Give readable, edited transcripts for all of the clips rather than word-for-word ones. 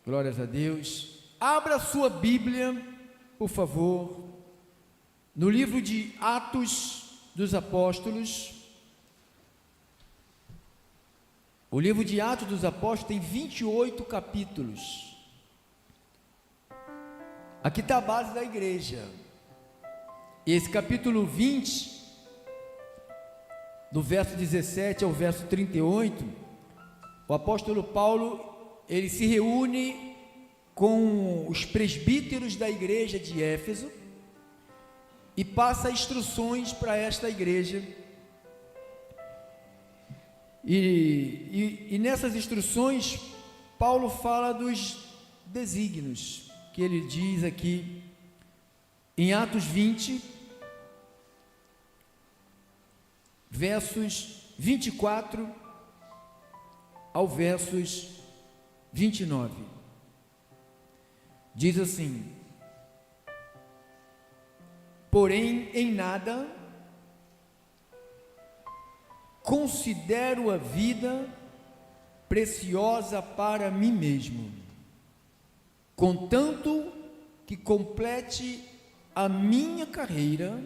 Glórias a Deus. Abra sua Bíblia, por favor, no livro de Atos dos Apóstolos. O livro de Atos dos Apóstolos tem 28 capítulos. Aqui está a base da igreja. E esse capítulo 20, do verso 17 ao verso 38, o apóstolo Paulo, ele se reúne com os presbíteros da igreja de Éfeso e passa instruções para esta igreja. E nessas instruções, Paulo fala dos desígnios, que ele diz aqui em Atos 20, versos 24 ao versos 29. Diz assim: porém, em nada considero a vida preciosa para mim mesmo, contanto que complete a minha carreira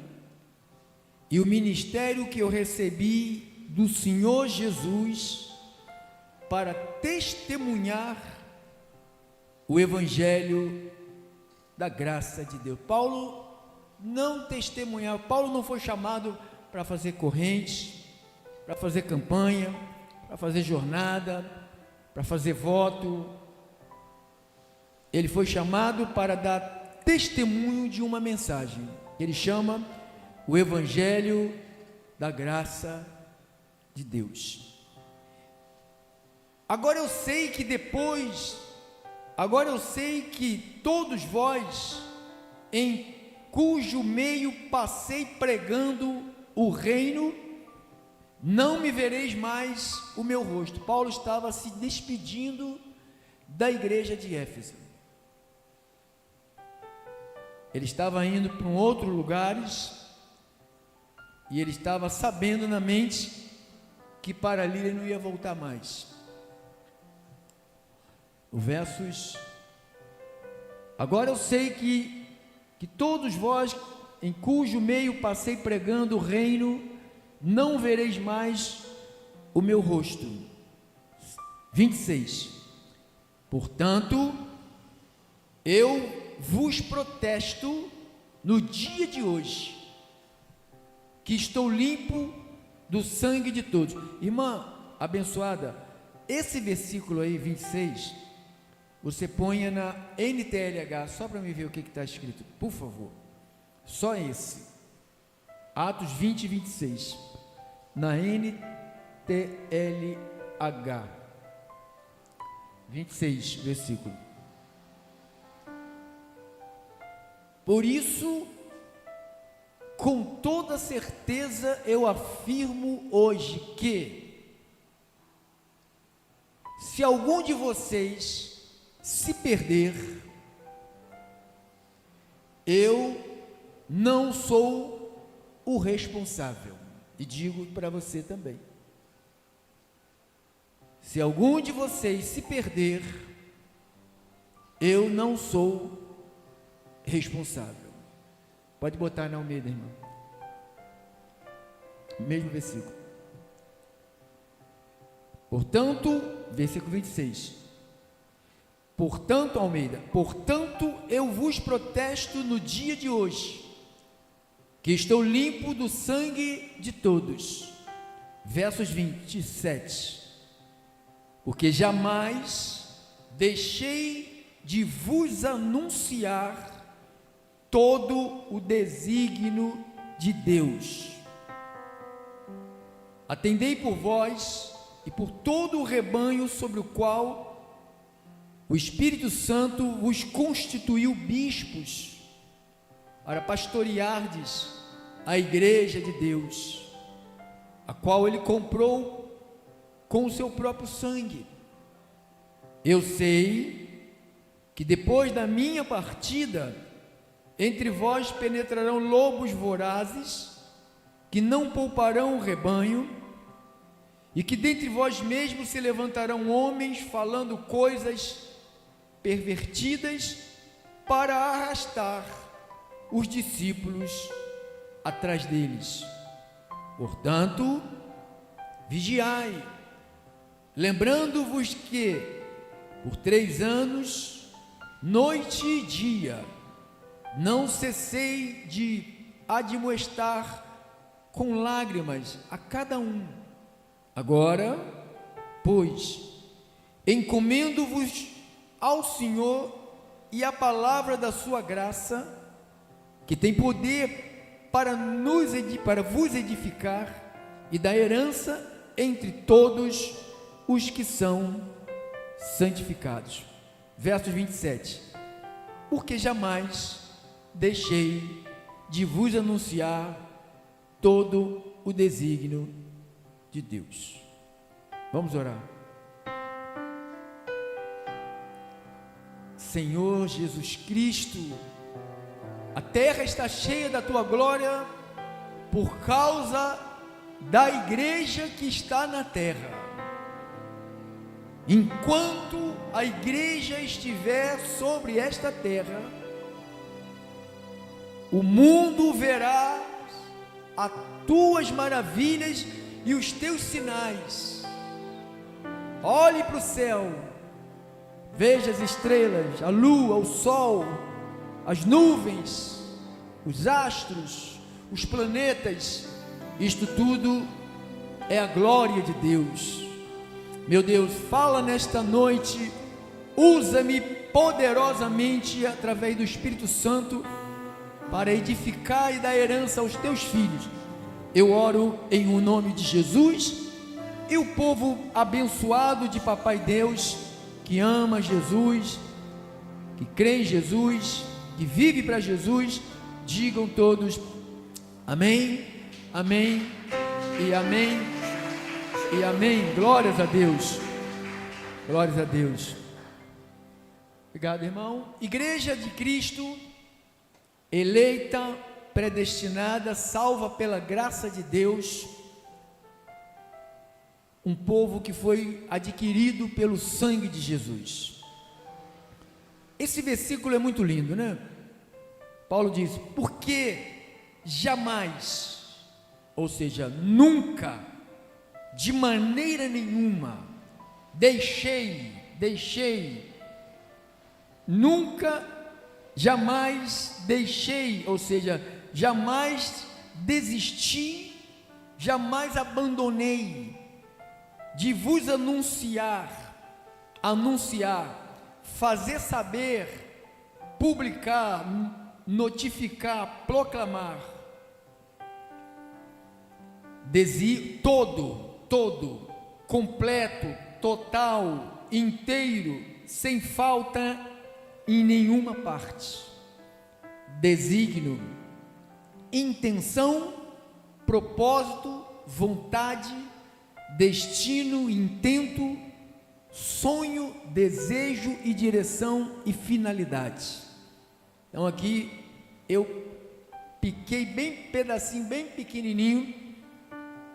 e o ministério que eu recebi do Senhor Jesus para testemunhar o evangelho da graça de Deus. Paulo não testemunhava, Paulo não foi chamado para fazer corrente, para fazer campanha, para fazer jornada, para fazer voto. Ele foi chamado para dar testemunho de uma mensagem, que ele chama o evangelho da graça de Deus. Agora eu sei que todos vós, em cujo meio passei pregando o reino, não me vereis mais o meu rosto. Paulo estava se despedindo da igreja de Éfeso. Ele estava indo para outros lugares e ele estava sabendo na mente que para ali ele não ia voltar mais. O versos: agora eu sei que todos vós, em cujo meio passei pregando o reino, não vereis mais o meu rosto. 26. Portanto, eu vos protesto no dia de hoje, que estou limpo do sangue de todos. Irmã abençoada, esse versículo aí, 26, você ponha na NTLH, só para me ver o que está escrito, por favor. Só esse. Atos 20 e 26. Na NTLH. 26, versículo. Por isso, com toda certeza eu afirmo hoje que, se algum de vocês se perder, eu não sou o responsável. E digo para você também: se algum de vocês se perder, eu não sou responsável. Pode botar na Almeida, irmão. Mesmo versículo. Portanto, versículo 26. Portanto, Almeida, portanto, eu vos protesto no dia de hoje, que estou limpo do sangue de todos. Versos 27. Porque jamais deixei de vos anunciar todo o desígnio de Deus. Atendei por vós e por todo o rebanho sobre o qual o Espírito Santo vos constituiu bispos, para pastoreardes a igreja de Deus, a qual ele comprou com o seu próprio sangue. Eu sei que depois da minha partida, entre vós penetrarão lobos vorazes, que não pouparão o rebanho, e que dentre vós mesmos se levantarão homens falando coisas pervertidas para arrastar os discípulos atrás deles. Portanto, vigiai, lembrando-vos que, por 3 anos, noite e dia, não cessei de admoestar com lágrimas a cada um. Agora, pois, encomendo-vos ao Senhor e à palavra da sua graça, que tem poder para vos edificar e dar herança entre todos os que são santificados. Verso 27. Porque jamais deixei de vos anunciar todo o desígnio de Deus. Vamos orar. Senhor Jesus Cristo, a terra está cheia da tua glória por causa da igreja que está na terra. Enquanto a igreja estiver sobre esta terra, o mundo verá as tuas maravilhas e os teus sinais. Olhe para o céu, veja as estrelas, a lua, o sol, as nuvens, os astros, os planetas. Isto tudo é a glória de Deus. Meu Deus, fala nesta noite, usa-me poderosamente através do Espírito Santo para edificar e dar herança aos teus filhos. Eu oro em o nome de Jesus, e o povo abençoado de Papai Deus, que ama Jesus, que crê em Jesus, que vive para Jesus, digam todos amém, amém e amém e amém. Glórias a Deus, glórias a Deus. Obrigado, irmão. Igreja de Cristo, eleita, predestinada, salva pela graça de Deus, um povo que foi adquirido pelo sangue de Jesus. Esse versículo é muito lindo, né? Paulo diz: porque jamais, ou seja, nunca, de maneira nenhuma, nunca, jamais deixei, ou seja, jamais desisti, jamais abandonei de vos anunciar, fazer saber, publicar, notificar, proclamar, todo, completo, total, inteiro, sem falta em nenhuma parte. Desígnio, intenção, propósito, vontade, destino, intento, sonho, desejo e direção e finalidade. Então aqui eu piquei bem pedacinho, bem pequenininho,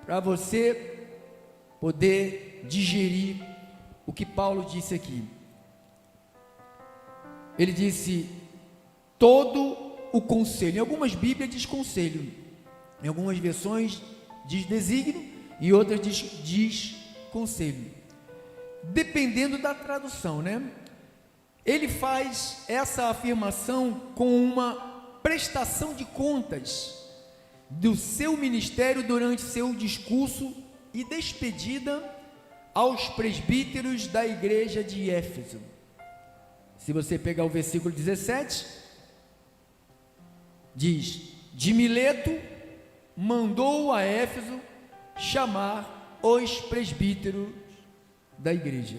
para você poder digerir o que Paulo disse aqui. Ele disse todo o conselho. Em algumas Bíblias diz conselho, em algumas versões diz desígnio, e outras diz conselho, dependendo da tradução, né? Ele faz essa afirmação com uma prestação de contas do seu ministério durante seu discurso e despedida aos presbíteros da igreja de Éfeso. Se você pegar o versículo 17, diz: de Mileto mandou a Éfeso chamar os presbíteros da igreja.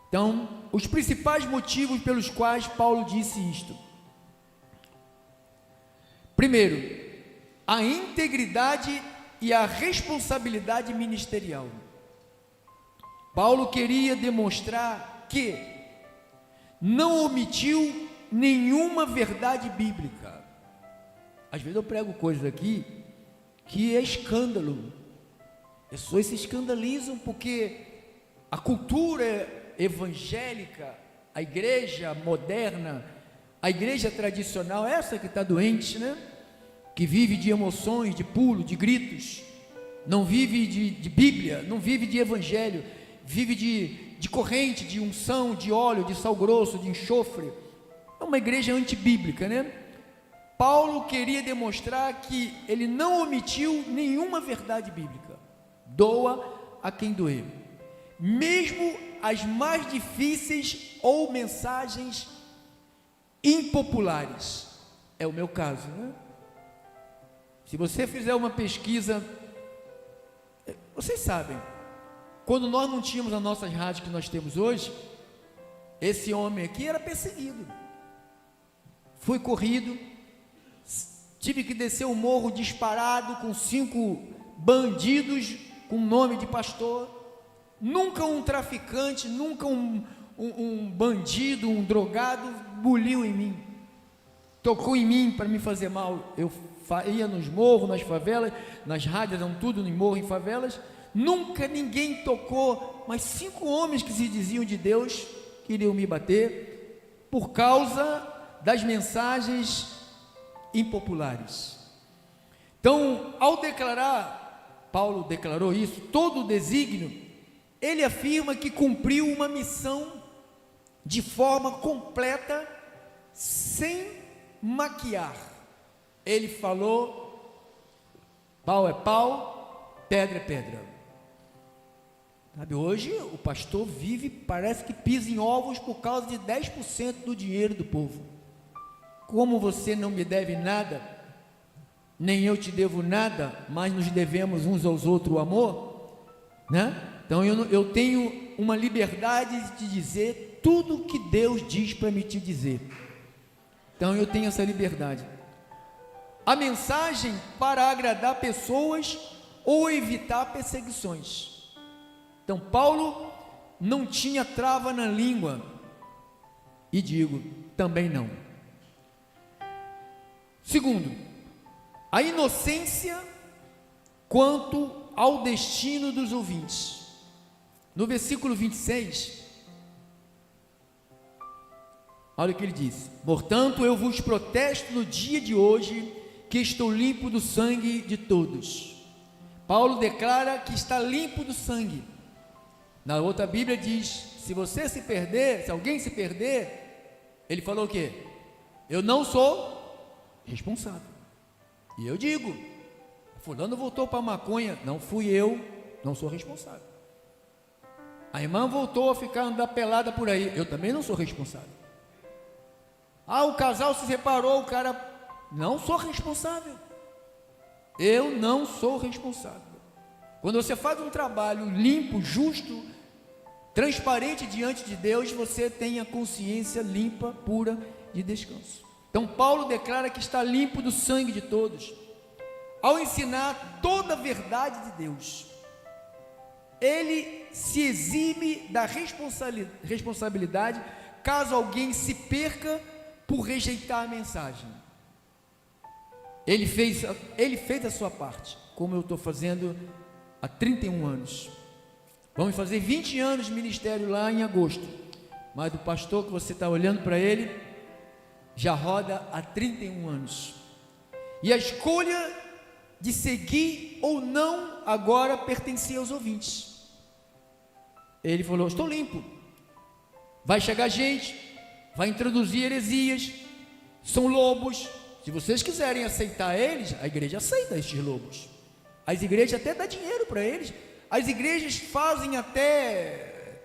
Então, os principais motivos pelos quais Paulo disse isto: primeiro, a integridade e a responsabilidade ministerial. Paulo queria demonstrar que não omitiu nenhuma verdade bíblica. Às vezes eu prego coisas aqui que é escândalo, pessoas se escandalizam porque a cultura evangélica a igreja moderna, a igreja tradicional, essa que está doente, né? Que vive de emoções, de pulo, de gritos, não vive de Bíblia, não vive de Evangelho, vive de corrente, de unção, de óleo, de sal grosso, de enxofre. É uma igreja antibíblica, né? Paulo queria demonstrar que ele não omitiu nenhuma verdade bíblica. Doa a quem doer, mesmo as mais difíceis ou mensagens impopulares. É o meu caso, né? Se você fizer uma pesquisa, vocês sabem, quando nós não tínhamos as nossas rádios que nós temos hoje, esse homem aqui era perseguido, fui corrido, tive que descer o morro disparado com 5 bandidos com nome de pastor. Nunca um traficante, nunca um bandido, um drogado buliu em mim, tocou em mim para me fazer mal. Eu ia nos morros, nas favelas, nas rádios, eram tudo em morro, em favelas. Nunca ninguém tocou, mas 5 homens que se diziam de Deus queriam me bater por causa das mensagens impopulares. Então, ao declarar, Paulo declarou isso, todo o desígnio, ele afirma que cumpriu uma missão de forma completa, sem maquiar. Ele falou: pau é pau, pedra é pedra. Sabe, hoje o pastor vive, parece que pisa em ovos por causa de 10% do dinheiro do povo. Como você não me deve nada, nem eu te devo nada, mas nos devemos uns aos outros o amor, né? Então eu tenho uma liberdade de dizer tudo o que Deus diz para me te dizer. Então eu tenho essa liberdade. A mensagem para agradar pessoas ou evitar perseguições. Então Paulo não tinha trava na língua, e digo, também não. Segundo, a inocência quanto ao destino dos ouvintes. No versículo 26, olha o que ele diz: portanto eu vos protesto no dia de hoje, que estou limpo do sangue de todos. Paulo declara que está limpo do sangue. Na outra Bíblia diz: se você se perder, se alguém se perder, ele falou o quê? Eu não sou responsável. E eu digo: fulano voltou para a maconha, não fui eu, não sou responsável. A irmã voltou a ficar andar pelada por aí, eu também não sou responsável. Ah, o casal se separou, o cara, não sou responsável. Eu não sou responsável. Quando você faz um trabalho limpo, justo, transparente diante de Deus, você tem a consciência limpa, pura, de descanso. Então Paulo declara que está limpo do sangue de todos, ao ensinar toda a verdade de Deus. Ele se exime da responsabilidade caso alguém se perca por rejeitar a mensagem. Ele fez a sua parte, como eu estou fazendo há 31 anos. Vamos fazer 20 anos de ministério lá em agosto, mas o pastor que você está olhando para ele já roda há 31 anos. E a escolha de seguir ou não agora pertencia aos ouvintes. Ele falou: estou limpo. Vai chegar gente, vai introduzir heresias, são lobos. Se vocês quiserem aceitar eles, a igreja aceita estes lobos. As igrejas até dão dinheiro para eles. As igrejas fazem até,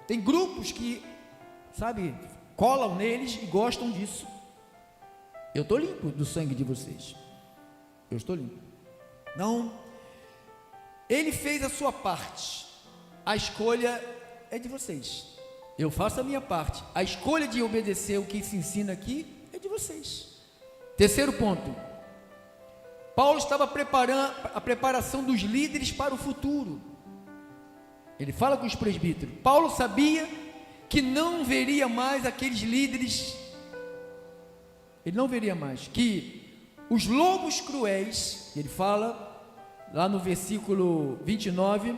tem grupos que, sabe, colam neles e gostam disso. Eu estou limpo do sangue de vocês. Eu estou limpo. Não, ele fez a sua parte. A escolha é de vocês. Eu faço a minha parte. A escolha de obedecer o que se ensina aqui é de vocês. Terceiro ponto. Paulo estava preparando a preparação dos líderes para o futuro. Ele fala com os presbíteros. Paulo sabia que não veria mais aqueles líderes. Ele não veria mais que os lobos cruéis, ele fala lá no versículo 29,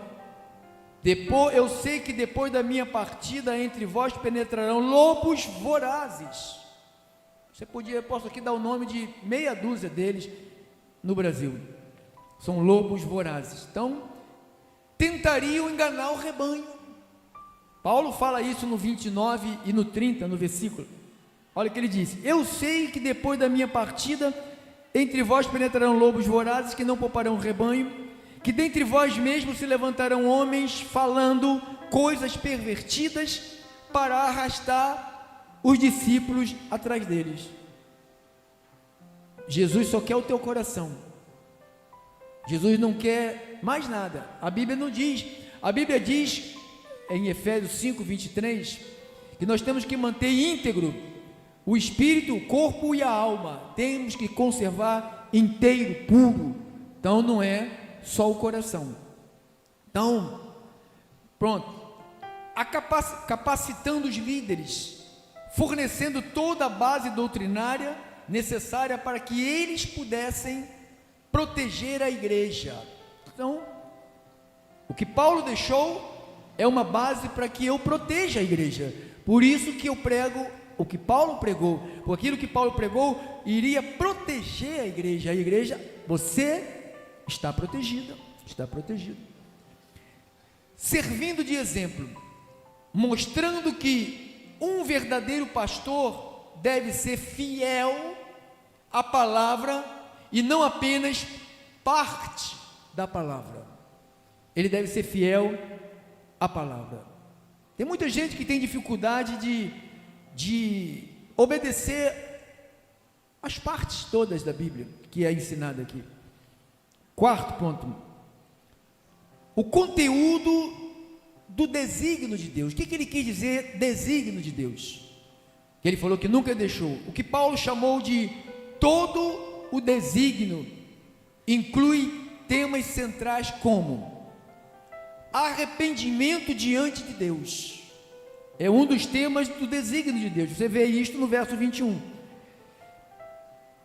Eu sei que depois da minha partida entre vós penetrarão lobos vorazes. Eu posso aqui dar o nome de meia dúzia deles no Brasil. São lobos vorazes. Então, tentariam enganar o rebanho. Paulo fala isso no 29 e no 30, no versículo. Olha o que ele diz: eu sei que depois da minha partida entre vós penetrarão lobos vorazes que não pouparão o rebanho, que dentre vós mesmos se levantarão homens falando coisas pervertidas para arrastar os discípulos atrás deles. Jesus só quer o teu coração. Jesus não quer mais nada. A Bíblia não diz. A Bíblia diz em Efésios 5, 23, que nós temos que manter íntegro o espírito, o corpo e a alma. Temos que conservar inteiro, puro. Então não é só o coração. Então, pronto, capacitando os líderes, fornecendo toda a base doutrinária necessária para que eles pudessem proteger a igreja. Então, o que Paulo deixou é uma base para que eu proteja a igreja. Por isso que eu prego o que Paulo pregou, por aquilo que Paulo pregou iria proteger a igreja. A igreja, você está protegida, está protegido. Servindo de exemplo, mostrando que um verdadeiro pastor deve ser fiel à palavra e não apenas parte da palavra. Ele deve ser fiel à palavra. Tem muita gente que tem dificuldade de obedecer as partes todas da Bíblia que é ensinada aqui. Quarto ponto, o conteúdo do desígnio de Deus. O que ele quis dizer desígnio de Deus? Ele falou que nunca deixou. O que Paulo chamou de todo o desígnio inclui temas centrais como arrependimento diante de Deus. É um dos temas do desígnio de Deus. Você vê isto no verso 21.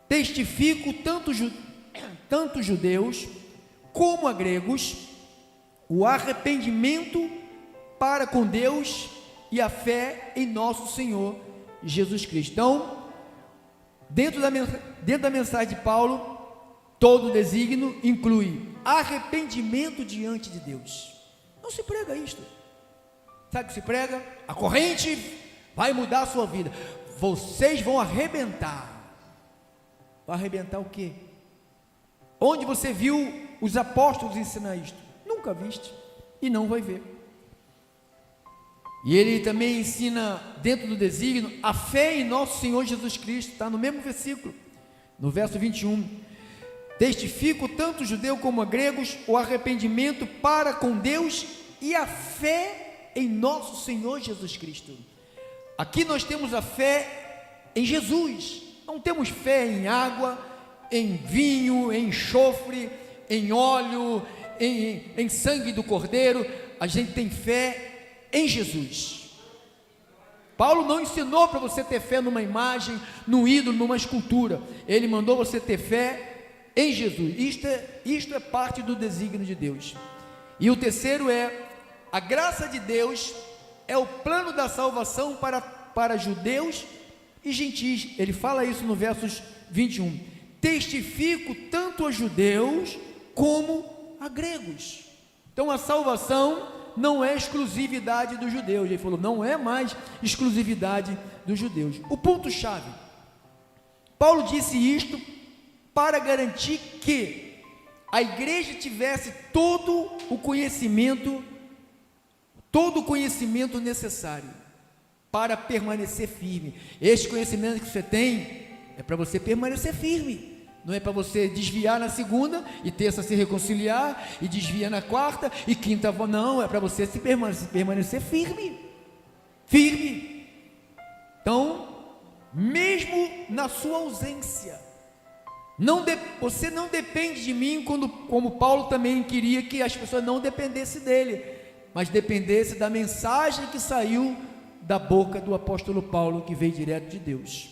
Testifico tanto judeus como a gregos o arrependimento para com Deus e a fé em nosso Senhor Jesus Cristo. Então, dentro da mensagem de Paulo, todo desígnio inclui arrependimento diante de Deus. Não se prega isto. Sabe o que se prega? A corrente vai mudar a sua vida. Vocês vão arrebentar. Vai arrebentar o quê? Onde você viu os apóstolos ensinar isto? Nunca viste e não vai ver. E ele também ensina dentro do desígnio a fé em nosso Senhor Jesus Cristo. Está no mesmo versículo, no verso 21. Testifico tanto judeu como a gregos o arrependimento para com Deus e a fé em nosso Senhor Jesus Cristo. Aqui nós temos a fé em Jesus. Não temos fé em água, em vinho, em enxofre, em óleo, em sangue do cordeiro. A gente tem fé em Jesus. Paulo não ensinou para você ter fé numa imagem, num ídolo, numa escultura. Ele mandou você ter fé em Jesus. Isto é parte do desígnio de Deus. E o terceiro é a graça de Deus é o plano da salvação para judeus e gentis. Ele fala isso no versos 21. Testifico tanto a judeus como a gregos. Então a salvação não é exclusividade dos judeus. Ele falou, não é mais exclusividade dos judeus. O ponto chave, Paulo disse isto para garantir que a igreja tivesse todo o conhecimento necessário para permanecer firme. Este conhecimento que você tem é para você permanecer firme. Não é para você desviar na segunda e terça se reconciliar e desvia na quarta e quinta, não, é para você se permanecer firme. Firme. Então, mesmo na sua ausência, você não depende de mim, como Paulo também queria que as pessoas não dependessem dele, mas dependesse da mensagem que saiu da boca do apóstolo Paulo, que veio direto de Deus.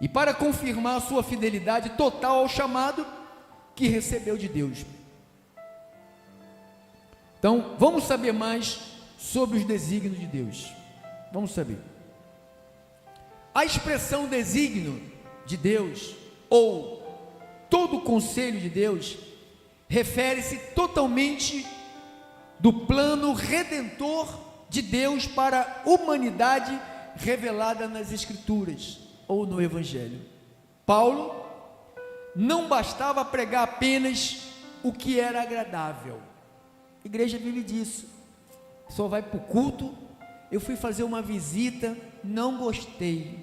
E para confirmar a sua fidelidade total ao chamado que recebeu de Deus. Então, vamos saber mais sobre os desígnios de Deus. Vamos saber. A expressão desígnio de Deus, ou todo o conselho de Deus, refere-se totalmente do plano redentor de Deus para a humanidade revelada nas Escrituras ou no Evangelho. Paulo não bastava pregar apenas o que era agradável. A igreja vive disso. Só vai para o culto. Eu fui fazer uma visita, não gostei.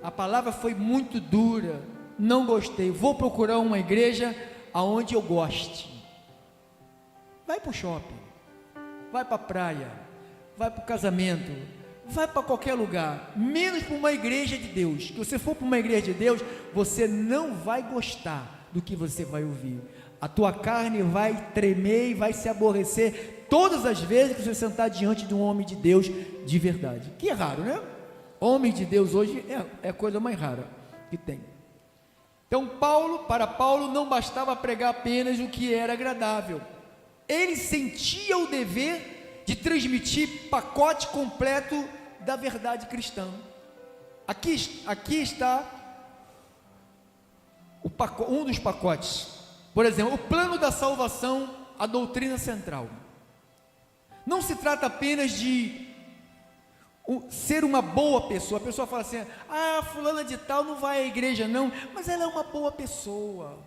A palavra foi muito dura, não gostei. Vou procurar uma igreja aonde eu goste. Vai para o shopping, vai para a praia, vai para o casamento, vai para qualquer lugar, menos para uma igreja de Deus. Se você for para uma igreja de Deus, você não vai gostar do que você vai ouvir. A tua carne vai tremer e vai se aborrecer todas as vezes que você sentar diante de um homem de Deus de verdade. Que é raro, né? Homem de Deus hoje é a coisa mais rara que tem. Então, para Paulo não bastava pregar apenas o que era agradável. Ele sentia o dever de transmitir pacote completo da verdade cristã. Aqui está um dos pacotes. Por exemplo, o plano da salvação, a doutrina central. Não se trata apenas de ser uma boa pessoa. A pessoa fala assim: fulana de tal não vai à igreja não, mas ela é uma boa pessoa.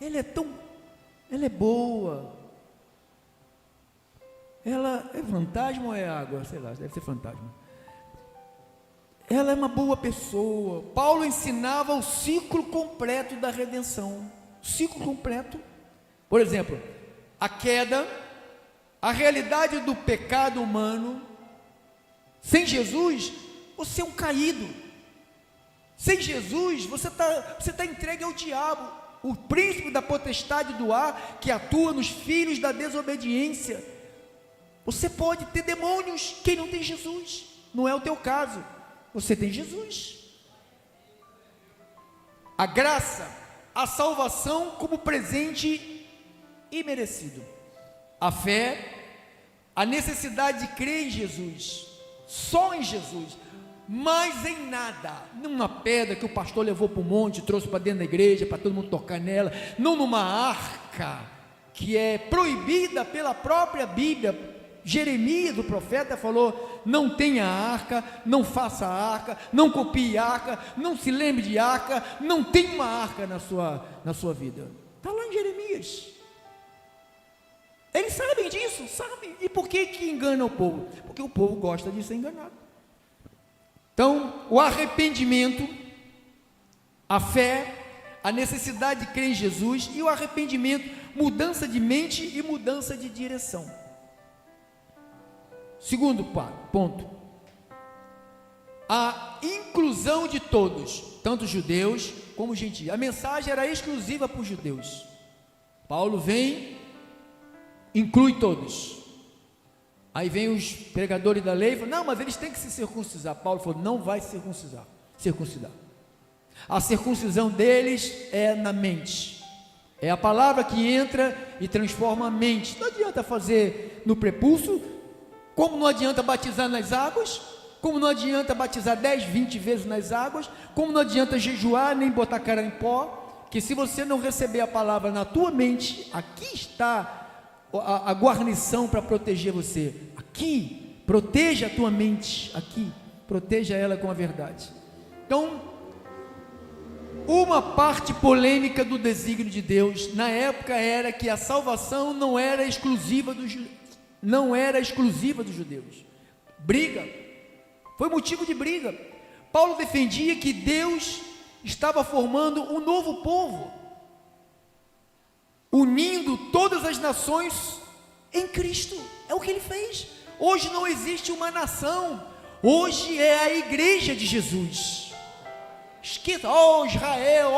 Ela é boa. Ela é fantasma ou é água? Sei lá, deve ser fantasma. Ela é uma boa pessoa. Paulo ensinava o ciclo completo da redenção. Ciclo completo. Por exemplo, a queda, a realidade do pecado humano. Sem Jesus, você é um caído. Sem Jesus, você está entregue ao diabo, o príncipe da potestade do ar, que atua nos filhos da desobediência. Você pode ter demônios, quem não tem Jesus, não é o teu caso, você tem Jesus. A graça, a salvação como presente imerecido. A fé, a necessidade de crer em Jesus, só em Jesus, mas em nada, não numa pedra que o pastor levou para o monte, trouxe para dentro da igreja, para todo mundo tocar nela, não numa arca, que é proibida pela própria Bíblia. Jeremias, o profeta, falou: não tenha arca, não faça arca, não copie arca, não se lembre de arca, não tem uma arca na sua vida. Está lá em Jeremias. Eles sabem disso, sabem. E por que engana o povo? Porque o povo gosta de ser enganado. Então, o arrependimento, a fé, a necessidade de crer em Jesus e o arrependimento, mudança de mente e mudança de direção. Segundo ponto, a inclusão de todos, tanto judeus como gentios. A mensagem era exclusiva para os judeus. Paulo vem, inclui todos. Aí vem os pregadores da lei e falam: não, mas eles têm que se circuncidar. Paulo falou: não vai circuncidar. A circuncisão deles é na mente. É a palavra que entra e transforma a mente. Não adianta fazer no prepúcio, como não adianta batizar nas águas, como não adianta batizar 10, 20 vezes nas águas, como não adianta jejuar, nem botar cara em pó, que se você não receber a palavra na tua mente, aqui está a guarnição para proteger você. Aqui, proteja a tua mente, aqui, proteja ela com a verdade. Então, uma parte polêmica do desígnio de Deus, na época, era que a salvação não era exclusiva dos judeus. Briga, foi motivo de briga. Paulo defendia que Deus estava formando um novo povo, unindo todas as nações em Cristo. É o que ele fez. Hoje não existe uma nação, hoje é a igreja de Jesus. Esqueça, Israel,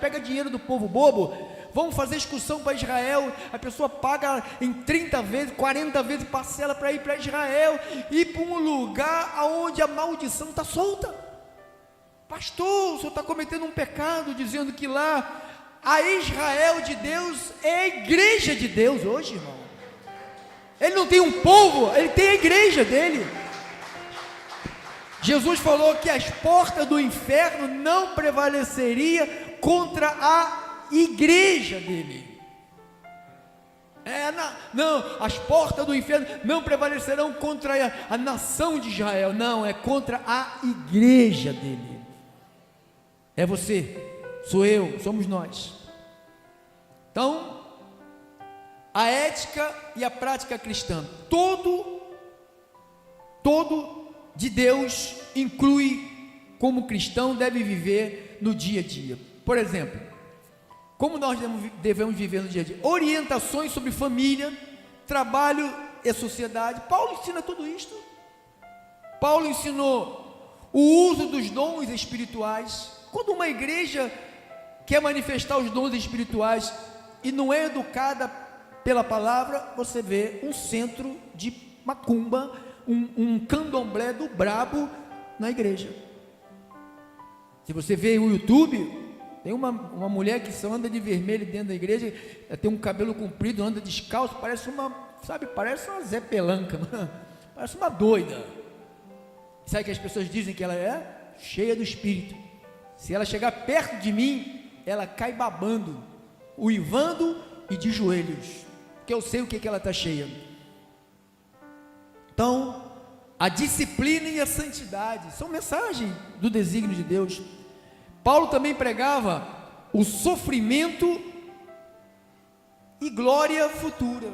pega dinheiro do povo bobo, vamos fazer excursão para Israel, a pessoa paga em 30 vezes, 40 vezes parcela para ir para Israel, ir para um lugar onde a maldição está solta. Pastor, o senhor está cometendo um pecado, dizendo que lá a Israel de Deus é a igreja de Deus hoje, irmão. Ele não tem um povo, ele tem a igreja dele. Jesus falou que as portas do inferno não prevaleceriam contra a igreja dele. Não, as portas do inferno não prevalecerão contra a nação de Israel. Não, é contra a igreja dele. É você, sou eu, somos nós. Então, a ética e a prática cristã, todo de Deus inclui como cristão deve viver no dia a dia. Por exemplo, como nós devemos viver no dia a dia? Orientações sobre família, trabalho e sociedade. Paulo ensina tudo isto. Paulo ensinou o uso dos dons espirituais. Quando uma igreja quer manifestar os dons espirituais e não é educada pela palavra, você vê um centro de macumba, um candomblé do brabo na igreja. Se você vê o YouTube, tem uma mulher que só anda de vermelho dentro da igreja, ela tem um cabelo comprido, anda descalço, parece uma Zé Pelanca, parece uma doida. Sabe que as pessoas dizem que ela é? Cheia do Espírito. Se ela chegar perto de mim, ela cai babando, uivando e de joelhos, porque eu sei o que ela está cheia. Então, a disciplina e a santidade são mensagens do desígnio de Deus. Paulo também pregava o sofrimento e glória futura.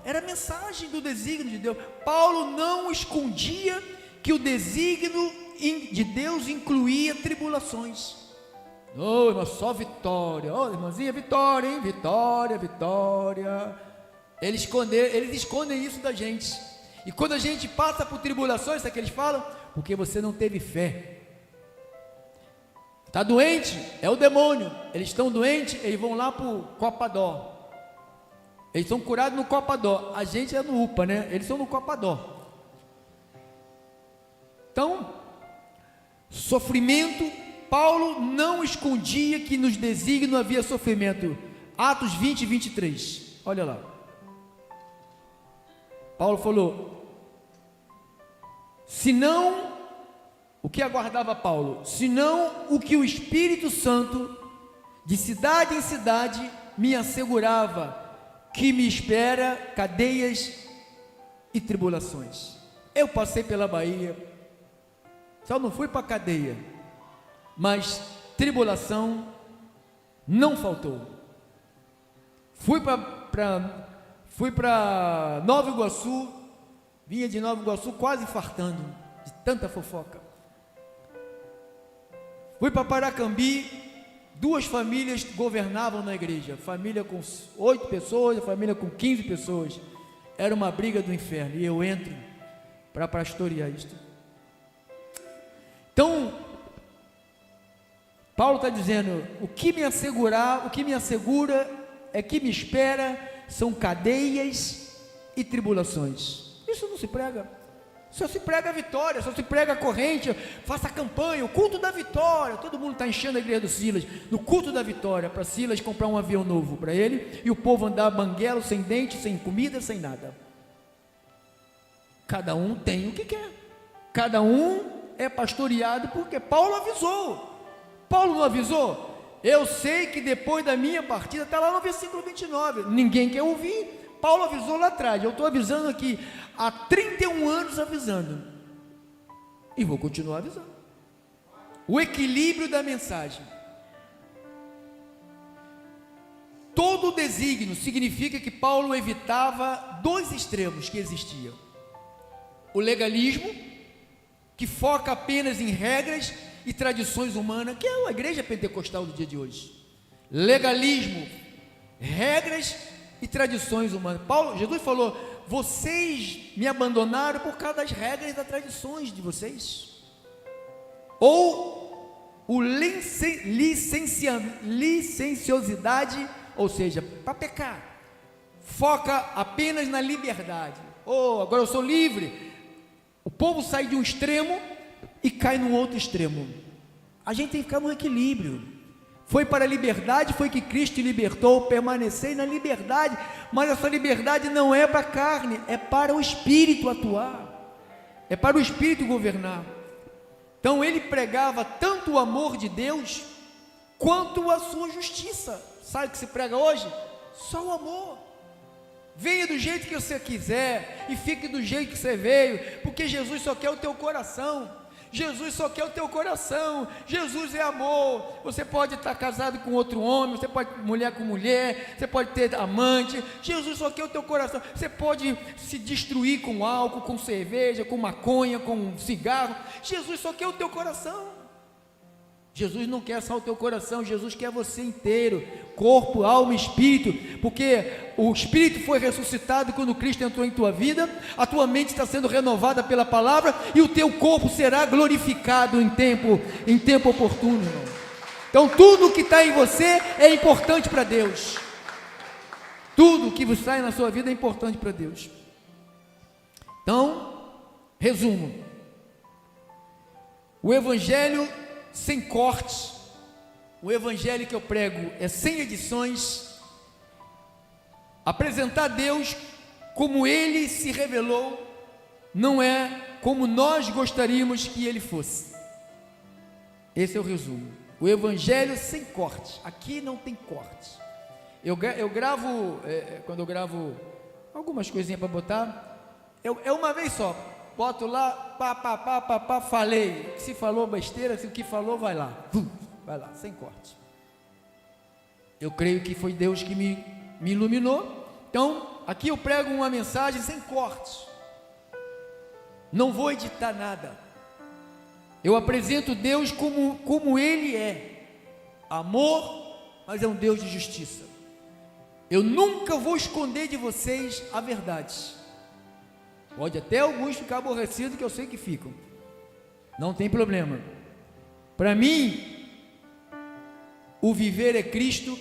Era mensagem do desígnio de Deus. Paulo não escondia que o desígnio de Deus incluía tribulações. Oh, irmão, só vitória. Oh, irmãzinha, vitória, hein? Vitória, vitória. Eles escondem isso da gente. E quando a gente passa por tribulações, sabe o que eles falam? Porque você não teve fé. Está doente? É o demônio. Eles estão doentes, eles vão lá para o Copadó. Eles são curados no Copadó. A gente é no UPA, né? Eles são no Copadó. Então, sofrimento. Paulo não escondia que nos desígnios havia sofrimento. Atos 20 e 23. Olha lá. Paulo falou: senão, o que aguardava Paulo? Senão o que o Espírito Santo, de cidade em cidade, me assegurava, que me espera cadeias e tribulações. Eu passei pela Bahia, só não fui para a cadeia, mas tribulação não faltou. Fui para Nova Iguaçu, vinha de Nova Iguaçu quase fartando, de tanta fofoca. Fui para Paracambi, 2 famílias governavam na igreja, família com 8 pessoas, família com 15 pessoas, era uma briga do inferno, e eu entro para pastorear isto. Então, Paulo está dizendo, o que me assegura é que me espera são cadeias e tribulações. Isso não se prega. Só se prega a vitória, só se prega a corrente. Faça a campanha, o culto da vitória. Todo mundo está enchendo a igreja do Silas no culto da vitória, para Silas comprar um avião novo para ele, e o povo andar banguelo, sem dente, sem comida, sem nada. Cada um tem o que quer, cada um é pastoreado, porque Paulo avisou. Paulo não avisou? Eu sei que depois da minha partida, está lá no versículo 29, ninguém quer ouvir. Paulo avisou lá atrás, eu estou avisando aqui, há 31 anos avisando, e vou continuar avisando. O equilíbrio da mensagem. Todo o desígnio significa que Paulo evitava 2 extremos que existiam: o legalismo, que foca apenas em regras e tradições humanas, que é a igreja pentecostal do dia de hoje. Legalismo, regras e tradições humanas. Jesus falou: vocês me abandonaram por causa das regras e das tradições de vocês. Ou o licenciosidade, ou seja, para pecar, foca apenas na liberdade. Agora eu sou livre. O povo sai de um extremo e cai no outro extremo. A gente tem que ficar no equilíbrio. Foi para a liberdade, foi que Cristo te libertou, permanecei na liberdade, mas essa liberdade não é para a carne, é para o Espírito atuar, é para o Espírito governar. Então ele pregava tanto o amor de Deus, quanto a sua justiça. Sabe o que se prega hoje? Só o amor. Venha do jeito que você quiser, e fique do jeito que você veio, porque Jesus só quer o teu coração. Jesus só quer o teu coração. Jesus é amor. Você pode estar casado com outro homem, você pode mulher com mulher, você pode ter amante. Jesus só quer o teu coração. Você pode se destruir com álcool, com cerveja, com maconha, com cigarro. Jesus só quer o teu coração. Jesus não quer só o teu coração, Jesus quer você inteiro, corpo, alma e espírito, porque o espírito foi ressuscitado quando Cristo entrou em tua vida, a tua mente está sendo renovada pela palavra, e o teu corpo será glorificado em tempo oportuno, irmão. Então tudo que está em você é importante para Deus, tudo que sai na sua vida é importante para Deus. Então, resumo, o Evangelho sem cortes, o Evangelho que eu prego é sem edições, apresentar Deus como Ele se revelou, não é como nós gostaríamos que Ele fosse. Esse é o resumo, o Evangelho sem cortes, aqui não tem cortes. Eu gravo, quando eu gravo algumas coisinhas para botar, é uma vez só, boto lá, falei, se falou besteira, se o que falou, vai lá, sem corte. Eu creio que foi Deus que me iluminou. Então, aqui eu prego uma mensagem sem cortes, não vou editar nada, eu apresento Deus como Ele é, amor, mas é um Deus de justiça. Eu nunca vou esconder de vocês a verdade. Pode até alguns ficar aborrecidos, que eu sei que ficam, não tem problema. Para mim, o viver é Cristo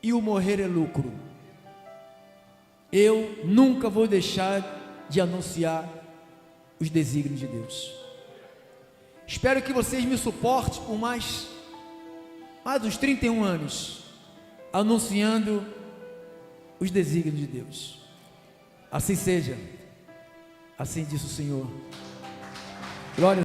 e o morrer é lucro. Eu nunca vou deixar de anunciar os desígnios de Deus. Espero que vocês me suportem por mais uns 31 anos, anunciando os desígnios de Deus. Assim seja. Assim diz o Senhor. Glória